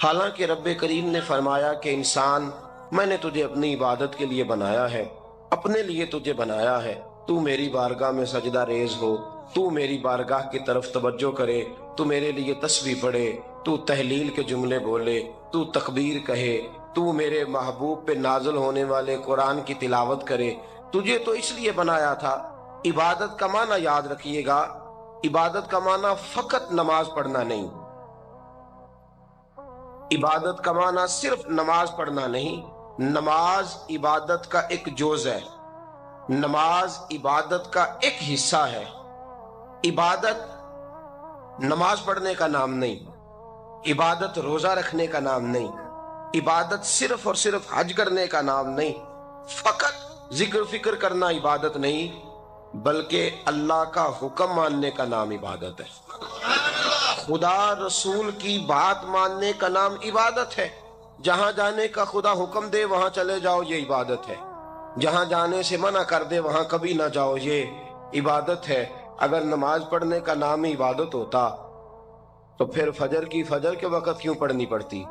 حالانکہ رب کریم نے فرمایا کہ انسان، میں نے تجھے اپنی عبادت کے لیے بنایا ہے، اپنے لیے تجھے بنایا ہے، تو میری بارگاہ میں سجدہ ریز ہو، تو میری بارگاہ کی طرف توجہ کرے، تو میرے لیے تسبیح پڑھے، تو تہلیل کے جملے بولے، تو تکبیر کہے، تو میرے محبوب پہ نازل ہونے والے قرآن کی تلاوت کرے۔ تجھے تو اس لیے بنایا تھا۔ عبادت کا معنی یاد رکھیے گا، عبادت کا معنی فقط نماز پڑھنا نہیں، عبادت کا معنی صرف نماز پڑھنا نہیں، نماز عبادت کا ایک جز ہے، نماز عبادت کا ایک حصہ ہے۔ عبادت نماز پڑھنے کا نام نہیں، عبادت روزہ رکھنے کا نام نہیں، عبادت صرف اور صرف حج کرنے کا نام نہیں، فقط ذکر فکر کرنا عبادت نہیں، بلکہ اللہ کا حکم ماننے کا نام عبادت ہے۔ خدا رسول کی بات ماننے کا نام عبادت ہے۔ جہاں جانے کا خدا حکم دے وہاں چلے جاؤ، یہ عبادت ہے۔ جہاں جانے سے منع کر دے وہاں کبھی نہ جاؤ، یہ عبادت ہے۔ اگر نماز پڑھنے کا نام ہی عبادت ہوتا تو پھر فجر کی فجر کے وقت کیوں پڑھنی پڑتی،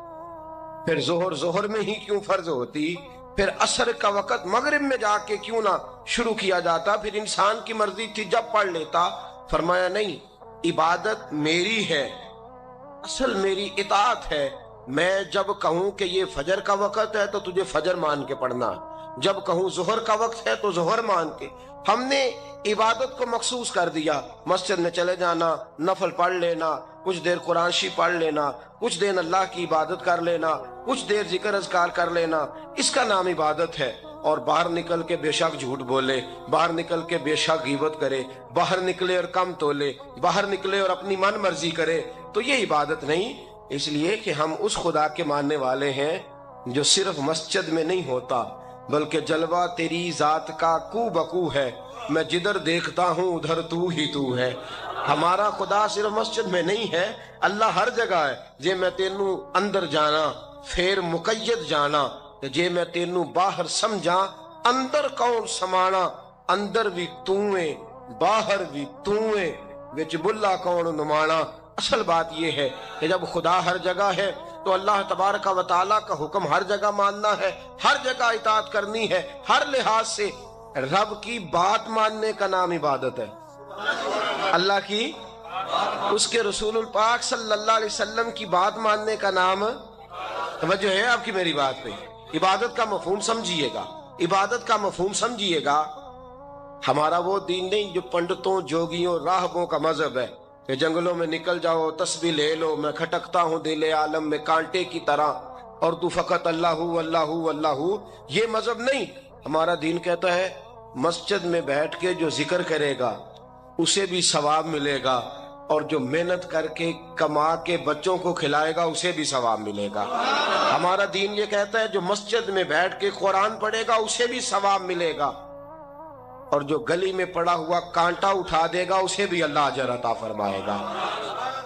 پھر ظہر میں ہی کیوں فرض ہوتی، پھر عصر کا وقت مغرب میں جا کے کیوں نہ شروع کیا جاتا، پھر انسان کی مرضی تھی جب پڑھ لیتا۔ فرمایا نہیں، عبادت میری ہے، اصل میری اطاعت ہے۔ میں جب کہوں کہ یہ فجر کا وقت ہے تو تجھے فجر مان کے پڑھنا، جب کہوں ظہر کا وقت ہے تو ظہر مان کے۔ ہم نے عبادت کو مخصوص کر دیا، مسجد میں چلے جانا، نفل پڑھ لینا، کچھ دیر قرآن شریف پڑھ لینا، کچھ دیر اللہ کی عبادت کر لینا، کچھ دیر ذکر اذکار کر لینا، اس کا نام عبادت ہے۔ اور باہر نکل کے بے شک جھوٹ بولے، باہر نکل کے بے شک غیبت کرے، باہر نکلے اور کم تولے، باہر نکلے اور اپنی من مرضی کرے، تو یہ عبادت نہیں۔ اس لیے کہ ہم اس خدا کے ماننے والے ہیں جو صرف مسجد میں نہیں ہوتا، بلکہ جلوہ تیری ذات کا کو بکو ہے، میں جدھر دیکھتا ہوں ادھر تو ہی تو ہے۔ ہمارا خدا صرف مسجد میں نہیں ہے، اللہ ہر جگہ ہے۔ جے میں تینوں اندر جانا پھر مقید جانا، جے میں تینوں باہر سمجھا اندر کون سمانا، اندر بھی تویں باہر بھی تویں وچ بلا کون نمانا۔ اصل بات یہ ہے کہ جب خدا ہر جگہ ہے تو اللہ تبارک و تعالیٰ کا حکم ہر جگہ ماننا ہے، ہر جگہ اطاعت کرنی ہے، ہر لحاظ سے۔ رب کی بات ماننے کا نام عبادت ہے، اللہ کی، اس کے رسول الپاک صلی اللہ علیہ وسلم کی بات ماننے کا نام۔ توجہ ہے آپ کی میری بات پہ؟ عبادت کا مفہوم سمجھیے گا، عبادت کا مفہوم سمجھیے گا۔ ہمارا وہ دین نہیں جو پنڈتوں جوگیوں راہبوں کا مذہب ہے کہ جنگلوں میں نکل جاؤ تسبیح لے لو، میں کھٹکتا ہوں دل عالم میں کانٹے کی طرح اور تو فقط اللہ اللہ اللہ۔ یہ مذہب نہیں۔ ہمارا دین کہتا ہے مسجد میں بیٹھ کے جو ذکر کرے گا اسے بھی ثواب ملے گا، اور جو محنت کر کے کما کے بچوں کو کھلائے گا اسے بھی ثواب ملے گا۔ ہمارا دین یہ کہتا ہے جو مسجد میں بیٹھ کے قرآن پڑھے گا اسے بھی ثواب ملے گا، اور جو گلی میں پڑا ہوا کانٹا اٹھا دے گا اسے بھی اللہ اجر عطا فرمائے گا۔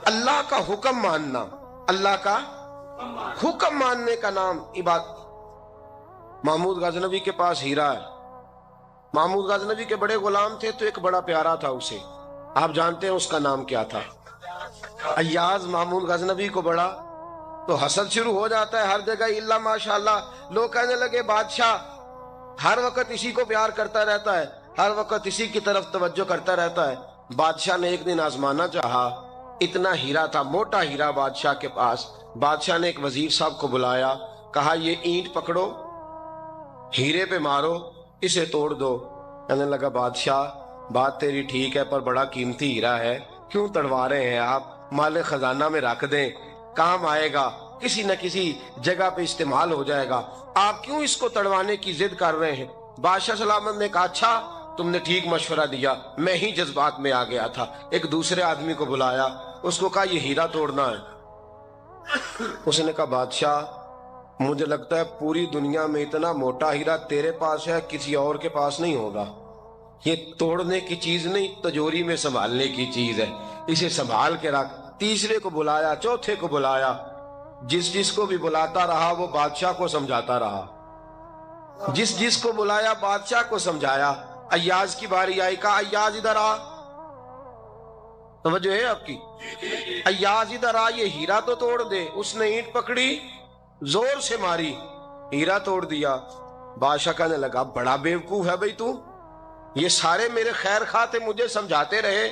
اللہ کا حکم ماننا، اللہ کا حکم ماننے کا نام عبادت۔ محمود غزنوی کے پاس ہیرا ہے، محمود غزنوی کے بڑے غلام تھے تو ایک بڑا پیارا تھا اسے، آپ جانتے ہیں اس کا نام کیا تھا؟ ایاز محمود غزنوی کو بڑا تو حسد شروع ہو جاتا ہے ہر جگہ، اللہ ماشاءاللہ۔ لوگ کہنے لگے بادشاہ ہر وقت اسی کو پیار کرتا رہتا ہے، ہر وقت اسی کی طرف توجہ کرتا رہتا ہے۔ بادشاہ نے ایک دن آزمانا چاہا، اتنا ہیرا تھا، موٹا ہیرا بادشاہ کے پاس۔ بادشاہ نے ایک وزیر صاحب کو بلایا، کہا یہ اینٹ پکڑو، ہیرے پہ مارو، اسے توڑ دو۔ کہنے لگا بادشاہ بات تیری ٹھیک ہے پر بڑا قیمتی ہیرا ہے، کیوں تڑوا رہے ہیں آپ؟ مال خزانہ میں رکھ دیں، کام آئے گا، کسی نہ کسی جگہ پہ استعمال ہو جائے گا، آپ کیوں اس کو تڑوانے کی ضد کر رہے ہیں؟ بادشاہ سلامت نے کہا اچھا تم نے ٹھیک مشورہ دیا، میں ہی جذبات میں آ گیا تھا۔ ایک دوسرے آدمی کو بلایا، اس کو کہا یہ ہیرا توڑنا ہے۔ اس نے کہا بادشاہ مجھے لگتا ہے پوری دنیا میں اتنا موٹا ہیرا تیرے پاس ہے، کسی اور کے پاس نہیں ہوگا۔ یہ توڑنے کی چیز نہیں، تجوری میں سنبھالنے کی چیز ہے، اسے سنبھال کے رکھ۔ تیسرے کو بلایا، چوتھے کو بلایا، جس کو بھی بلاتا رہا وہ بادشاہ کو سمجھاتا رہا، جس کو بلایا بادشاہ کو سمجھایا۔ ایاز کی باری آئی، کہا ایاز ادھر آ۔ توجہ ہے آپ کی؟ ایاز ادھر آ، یہ ہیرا تو توڑ دے۔ اس نے اینٹ پکڑی، زور سے ماری، ہیرا توڑ دیا۔ بادشاہ کہنے لگا بڑا بیوقوف ہے بھئی تو، یہ سارے میرے خیر خواہ تھے، مجھے سمجھاتے رہے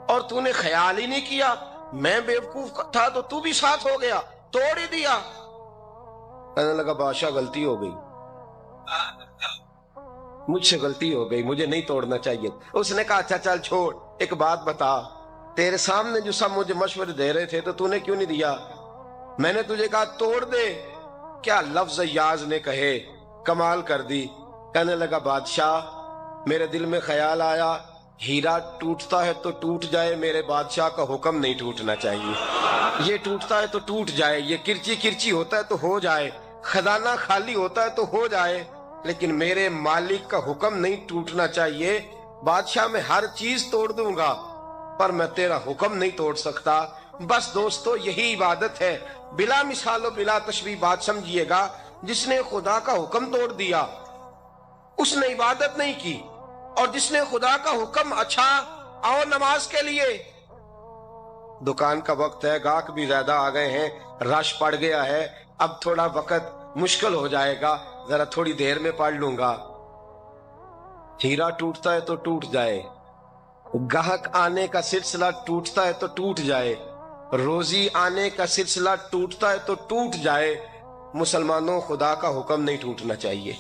اور تو نے خیال ہی نہیں کیا، میں بیوقوف تھا تو بھی ساتھ ہو گیا، توڑ ہی دیا۔ کہنے لگا بادشاہ غلطی ہو گئی، مجھ سے غلطی ہو گئی، مجھے نہیں توڑنا چاہیے۔ اس نے کہا اچھا چل چھوڑ، ایک بات بتا، تیرے سامنے جو سب مجھے مشورے دے رہے تھے تو نے کیوں نہیں دیا؟ میں نے تجھے کہا توڑ دے، کیا لفظ ایاز نے کہے، کمال کر دی۔ کہنے لگا بادشاہ میرے دل میں خیال آیا ہیرا ٹوٹتا ہے تو ٹوٹ جائے، میرے بادشاہ کا حکم نہیں ٹوٹنا چاہیے، یہ ٹوٹتا ہے تو ٹوٹ جائے، یہ کرچی کرچی ہوتا ہے تو ہو جائے، خزانہ خالی ہوتا ہے تو ہو جائے، لیکن میرے مالک کا حکم نہیں ٹوٹنا چاہیے۔ بادشاہ میں ہر چیز توڑ دوں گا پر میں تیرا حکم نہیں توڑ سکتا۔ بس دوستو یہی عبادت ہے، بلا مثال و بلا تشبیہ بات سمجھیے گا۔ جس نے خدا کا حکم توڑ دیا اس نے عبادت نہیں کی، اور جس نے خدا کا حکم اچھا آؤ نماز کے لیے، دکان کا وقت ہے، گاہک بھی زیادہ آ گئے ہیں، رش پڑ گیا ہے، اب تھوڑا وقت مشکل ہو جائے گا، ذرا تھوڑی دیر میں پڑھ لوں گا۔ ہیرا ٹوٹتا ہے تو ٹوٹ جائے، گاہک آنے کا سلسلہ ٹوٹتا ہے تو ٹوٹ جائے، روزی آنے کا سلسلہ ٹوٹتا ہے تو ٹوٹ جائے، مسلمانوں خدا کا حکم نہیں ٹوٹنا چاہیے،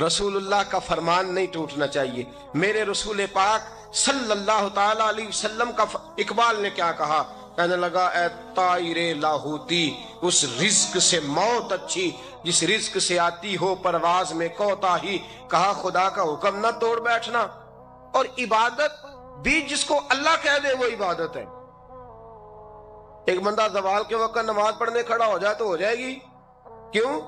رسول اللہ کا فرمان نہیں ٹوٹنا چاہیے۔ میرے رسول پاک صلی اللہ تعالی علیہ وسلم کا اقبال نے کیا کہا؟ کہنے لگا اے طائر لاہوتی، اس رزق سے موت اچھی جس رزق سے آتی ہو پرواز میں کوتاہی۔ کہا خدا کا حکم نہ توڑ بیٹھنا، اور عبادت بھی جس کو اللہ کہہ دے وہ عبادت ہے۔ ایک بندہ زوال کے وقت نماز پڑھنے کھڑا ہو جائے تو ہو جائے گی، کیوں؟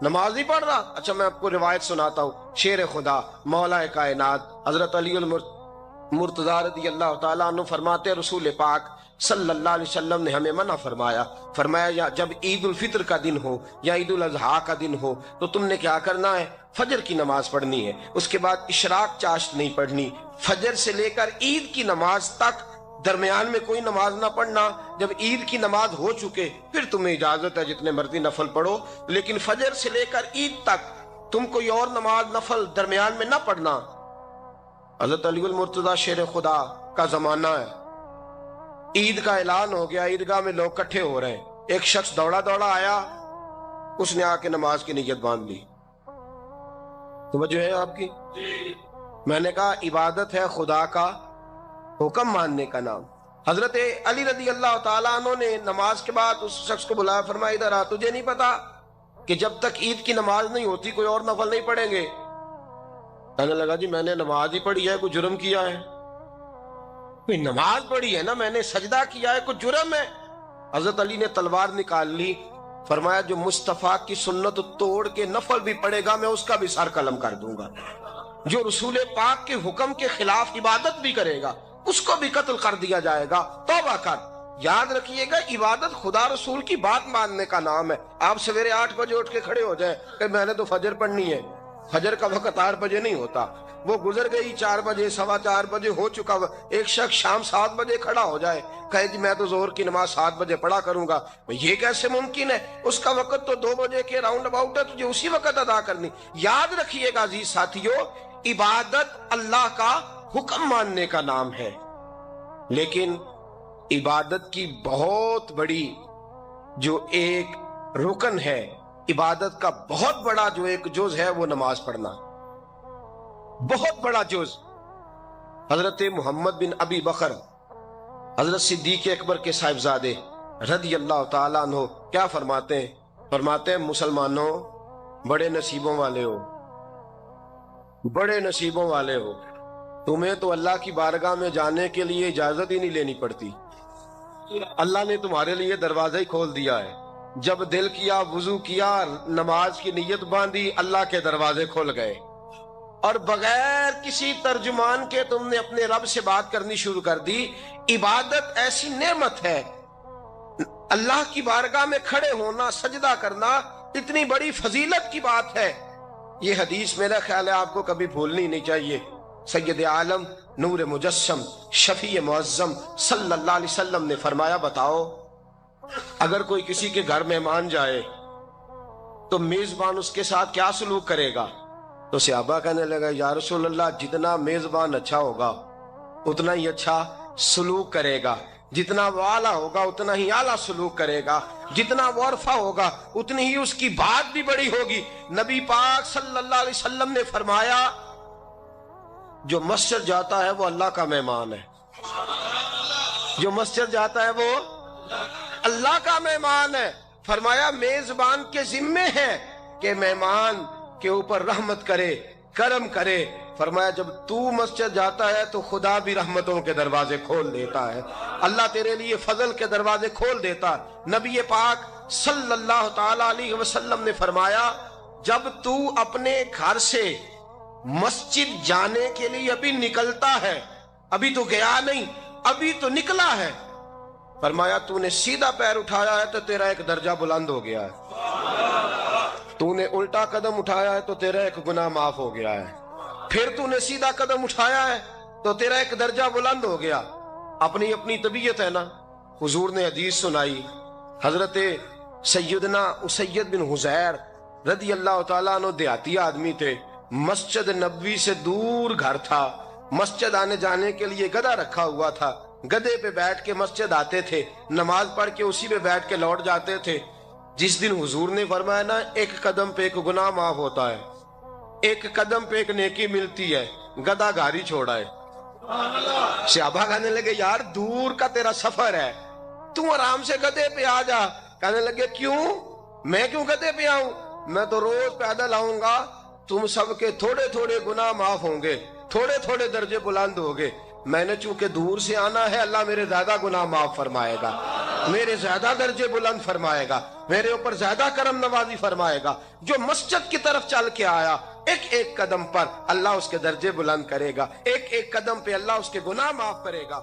نماز نہیں پڑھ رہا؟ اچھا میں آپ کو روایت سناتا ہوں، شیر خدا مولا کائنات حضرت علی المرتضی رضی اللہ تعالیٰ عنہ فرماتے رسول پاک صلی اللہ علیہ وسلم نے ہمیں منع فرمایا یا جب عید الفطر کا دن ہو یا عید الاضحیٰ کا دن ہو تو تم نے کیا کرنا ہے؟ فجر کی نماز پڑھنی ہے، اس کے بعد اشراق چاشت نہیں پڑھنی، فجر سے لے کر عید کی نماز تک درمیان میں کوئی نماز نہ پڑھنا۔ جب عید کی نماز ہو چکے پھر تمہیں اجازت ہے جتنے مرضی نفل پڑھو، لیکن فجر سے لے کر عید تک تم کوئی اور نماز نفل درمیان میں نہ پڑھنا۔ حضرت علی المرتضی شیر خدا کا زمانہ ہے، عید کا اعلان ہو گیا، عیدگاہ میں لوگ کٹھے ہو رہے ہیں، ایک شخص دوڑا آیا، اس نے آ کے نماز کی نیت باندھ لی۔ توجہ ہے آپ کی؟ میں نے کہا عبادت ہے خدا کا حکم ماننے کا نام۔ حضرت علی رضی اللہ تعالیٰ عنہ نے نماز کے بعد اس شخص کو بلایا، فرمایا ادھر آ، تجھے نہیں پتا کہ جب تک عید کی نماز نہیں ہوتی کوئی اور نفل نہیں پڑھیں گے؟ کہنے لگا جی میں نے نماز ہی پڑھی ہے، کوئی جرم کیا ہے؟ کوئی نماز پڑھی ہے نا، میں نے سجدہ کیا ہے، کوئی جرم ہے؟ حضرت علی نے تلوار نکال لی، فرمایا جو مصطفیٰ کی سنت توڑ کے نفل بھی پڑھے گا میں اس کا بھی سر قلم کر دوں گا، جو رسول پاک کے حکم کے خلاف عبادت بھی کرے گا اس کو بھی قتل کر دیا جائے گا۔ توبہ کر۔ یاد رکھیے گا عبادت خدا رسول کی بات ماننے کا نام ہے۔ آپ سویرے 8 بجے اٹھ کے کھڑے ہو جائیں کہ میں نے تو فجر پڑھنی ہے، فجر کا وقت 8 بجے نہیں ہوتا، وہ گزر گئی 4 بجے، 4:15 بجے ہو چکا۔ ایک شخص شام 7 بجے کھڑا ہو جائے کہے جی میں تو ظہر کی نماز 7 بجے پڑھا کروں گا، یہ کیسے ممکن ہے؟ اس کا وقت تو 2 بجے کے راؤنڈ اباؤٹ ہے، تجھے اسی وقت ادا کرنی۔ یاد رکھیے گا عزیز ساتھیو، عبادت اللہ کا حکم ماننے کا نام ہے، لیکن عبادت کی بہت بڑی جو ایک رکن ہے، عبادت کا بہت بڑا جو ایک جز ہے وہ نماز پڑھنا، بہت بڑا جز۔ حضرت محمد بن ابی بکر حضرت صدیق اکبر کے صاحبزادے رضی اللہ تعالیٰ عنہ کیا فرماتے ہیں مسلمانوں بڑے نصیبوں والے ہو، بڑے نصیبوں والے ہو، تمہیں تو اللہ کی بارگاہ میں جانے کے لیے اجازت ہی نہیں لینی پڑتی، اللہ نے تمہارے لیے دروازہ ہی کھول دیا ہے، جب دل کیا وضو کیا نماز کی نیت باندھی اللہ کے دروازے کھل گئے، اور بغیر کسی ترجمان کے تم نے اپنے رب سے بات کرنی شروع کر دی۔ عبادت ایسی نعمت ہے، اللہ کی بارگاہ میں کھڑے ہونا، سجدہ کرنا اتنی بڑی فضیلت کی بات ہے۔ یہ حدیث میرا خیال ہے آپ کو کبھی بھولنی نہیں چاہیے۔ سید عالم نور مجسم شفیع معظم صلی اللہ علیہ وسلم نے فرمایا بتاؤ اگر کوئی کسی کے گھر مہمان جائے تو میزبان اس کے ساتھ کیا سلوک کرے گا؟ تو صحابہ کہنے لگا یا رسول اللہ جتنا میزبان اچھا ہوگا اتنا ہی اچھا سلوک کرے گا، جتنا وہ اعلیٰ ہوگا اتنا ہی اعلیٰ سلوک کرے گا، جتنا وہ عرفہ ہوگا اتنی ہی اس کی بات بھی بڑی ہوگی۔ نبی پاک صلی اللہ علیہ وسلم نے فرمایا جو مسجد جاتا ہے وہ اللہ کا مہمان ہے، جو مسجد جاتا ہے وہ اللہ کا مہمان ہے۔ فرمایا میزبان کے ذمے ہے کہ مہمان کے اوپر رحمت کرے، کرم کرے۔ فرمایا جب تو مسجد جاتا ہے تو خدا بھی رحمتوں کے دروازے کھول دیتا ہے، اللہ تیرے لیے فضل کے دروازے کھول دیتا ہے۔ نبی پاک صلی اللہ تعالی علیہ وسلم نے فرمایا جب تو اپنے گھر سے مسجد جانے کے لیے ابھی نکلتا ہے، ابھی تو گیا نہیں، ابھی تو نکلا ہے، فرمایا تو نے سیدھا پیر اٹھایا ہے تو تیرا ایک درجہ بلند ہو گیا ہے، تو نے الٹا قدم اٹھایا ہے تو تیرا ایک گناہ معاف ہو گیا ہے، پھر تو نے سیدھا قدم اٹھایا ہے تو تیرا ایک درجہ بلند ہو گیا۔ اپنی اپنی طبیعت ہے نا۔ حضور نے حدیث سنائی، حضرت سیدنا اسید بن حضیر رضی اللہ تعالیٰ عنہ دیہاتی آدمی تھے، مسجد نبوی سے دور گھر تھا، مسجد آنے جانے کے لیے گدھا رکھا ہوا تھا، گدھے پہ بیٹھ کے مسجد آتے تھے، نماز پڑھ کے اسی پہ بیٹھ کے لوٹ جاتے تھے۔ جس دن حضور نے فرمایا نا ایک قدم پہ ایک گناہ معاف ہوتا ہے، ایک قدم پہ ایک نیکی ملتی ہے، گدھا گاڑی چھوڑا ہے۔ صحابہ کہنے لگے یار دور کا تیرا سفر ہے، تم آرام سے گدھے پہ آ جا۔ کہنے لگے کیوں؟ میں کیوں گدھے پہ آؤں؟ میں تو روز پیدل آؤں گا، تم سب کے تھوڑے تھوڑے گناہ معاف ہوں گے، تھوڑے تھوڑے درجے بلند ہوں گے۔ میں نے چونکہ دور سے آنا ہے، اللہ میرے زیادہ گناہ معاف فرمائے گا، میرے زیادہ درجے بلند فرمائے گا، میرے اوپر زیادہ کرم نوازی فرمائے گا۔ جو مسجد کی طرف چل کے آیا ایک ایک قدم پر اللہ اس کے درجے بلند کرے گا، ایک ایک قدم پہ اللہ اس کے گناہ معاف کرے گا۔